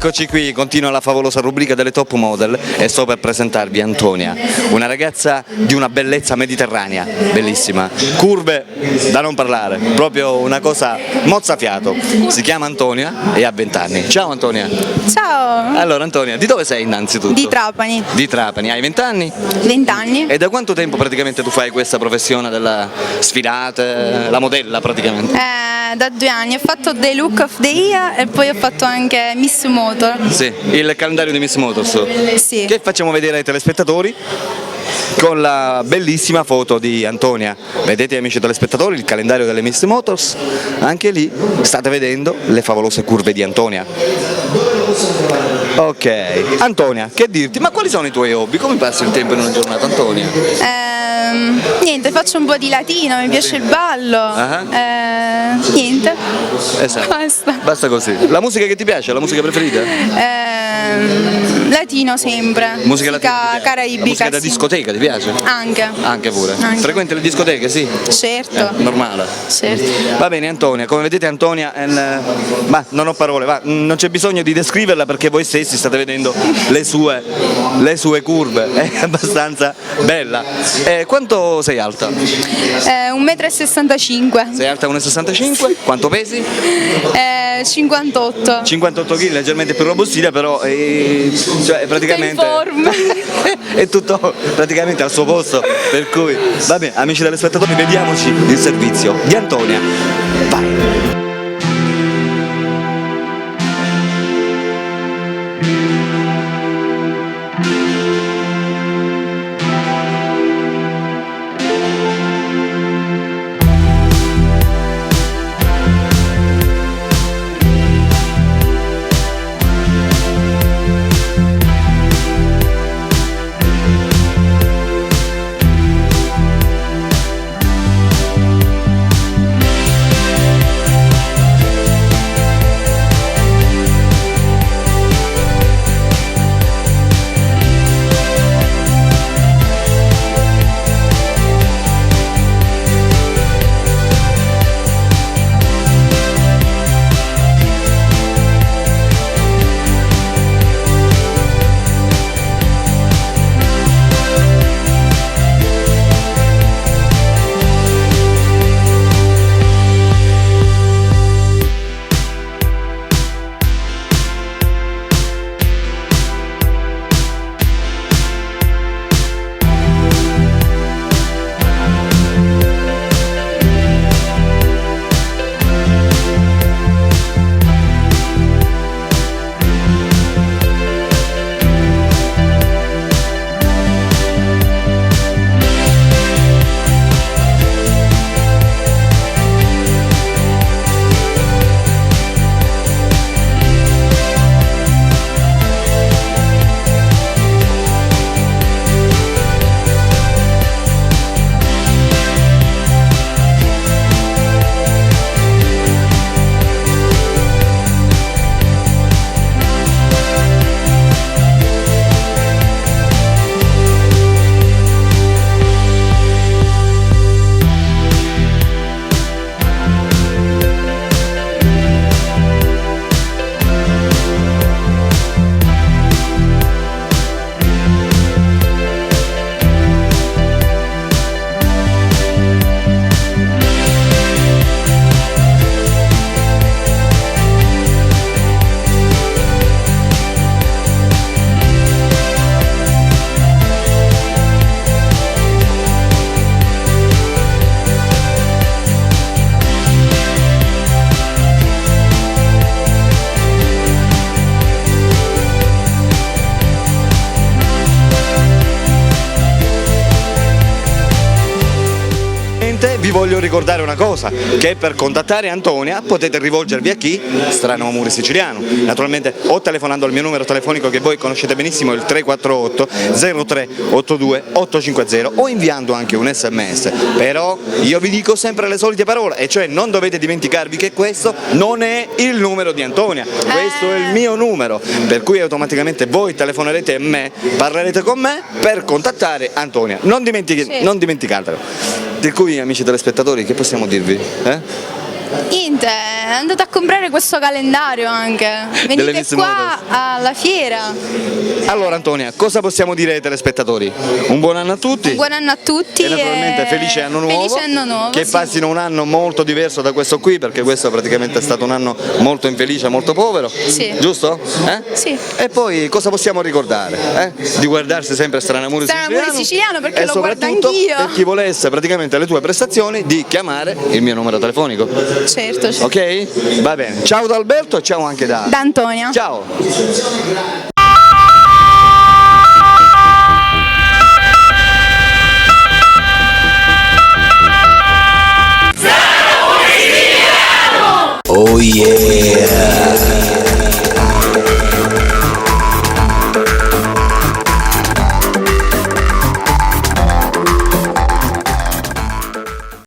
Eccoci qui, continua la favolosa rubrica delle top model e sto per presentarvi Antonia, una ragazza di una bellezza mediterranea, bellissima, curve da non parlare, proprio una cosa mozzafiato. Si chiama Antonia e ha 20 anni. Ciao Antonia. Ciao. Allora Antonia, di dove sei innanzitutto? Di Trapani. Di Trapani, hai 20 anni? 20 anni. E da quanto tempo praticamente tu fai questa professione della sfilata, la modella praticamente? Da 2 anni ho fatto The Look of the Year e poi ho fatto anche Miss Motor. Sì, il calendario di Miss Motors. Sì. Che facciamo vedere ai telespettatori con la bellissima foto di Antonia. Vedete amici telespettatori il calendario delle Miss Motors? Anche lì state vedendo le favolose curve di Antonia. Ok, Antonia, che dirti? Ma quali sono i tuoi hobby? Come passi il tempo in una giornata, Antonia? Niente, faccio un po' di latino, mi piace il ballo. Niente. Esatto. Basta così. La musica che ti piace? La musica preferita? Latino sempre. Musica latina? Caraibica. La musica da sì. discoteca ti piace? Anche. Anche pure. Anche. Frequenti le discoteche, sì? Certo. Normale. Certo. Va bene Antonia, come vedete Antonia, ma non ho parole, non c'è bisogno di descriverla perché voi stessi state vedendo le sue curve, è abbastanza bella. Quanto sei alta? 1,65 m. Sei alta 1,65 m? Quanto pesi? 58. 58 kg, leggermente più robustina, però cioè, praticamente è tutto praticamente al suo posto, per cui va bene, amici telespettatori, vediamoci il servizio di Antonia. Vai! Vi voglio ricordare una cosa, che per contattare Antonia potete rivolgervi a chi? Strano Amore Siciliano, naturalmente o telefonando al mio numero telefonico che voi conoscete benissimo, il 348 0382 850, o inviando anche un sms. Però io vi dico sempre le solite parole, e cioè non dovete dimenticarvi che questo non è il numero di Antonia, questo è il mio numero, per cui automaticamente voi telefonerete a me, parlerete con me per contattare Antonia, non dimenticatelo. Per cui amici telespettatori, che possiamo dirvi? Niente, andate a comprare questo calendario anche. Venite Miss qua alla fiera. Allora Antonia, cosa possiamo dire ai telespettatori? Un buon anno a tutti. Un buon anno a tutti E naturalmente felice anno nuovo. Felice anno nuovo, Che sì. passino un anno molto diverso da questo qui, perché questo praticamente è stato un anno molto infelice, molto povero. Sì. Giusto? Sì. E poi cosa possiamo ricordare? Di guardarsi sempre Stranamore Stranamore Siciliano, perché e lo guardo soprattutto anch'io. per chi volesse praticamente le tue prestazioni di chiamare il mio numero telefonico. Certo. Ok? Va bene. Ciao da Alberto e ciao anche da Antonia. Ciao. Oh yeah!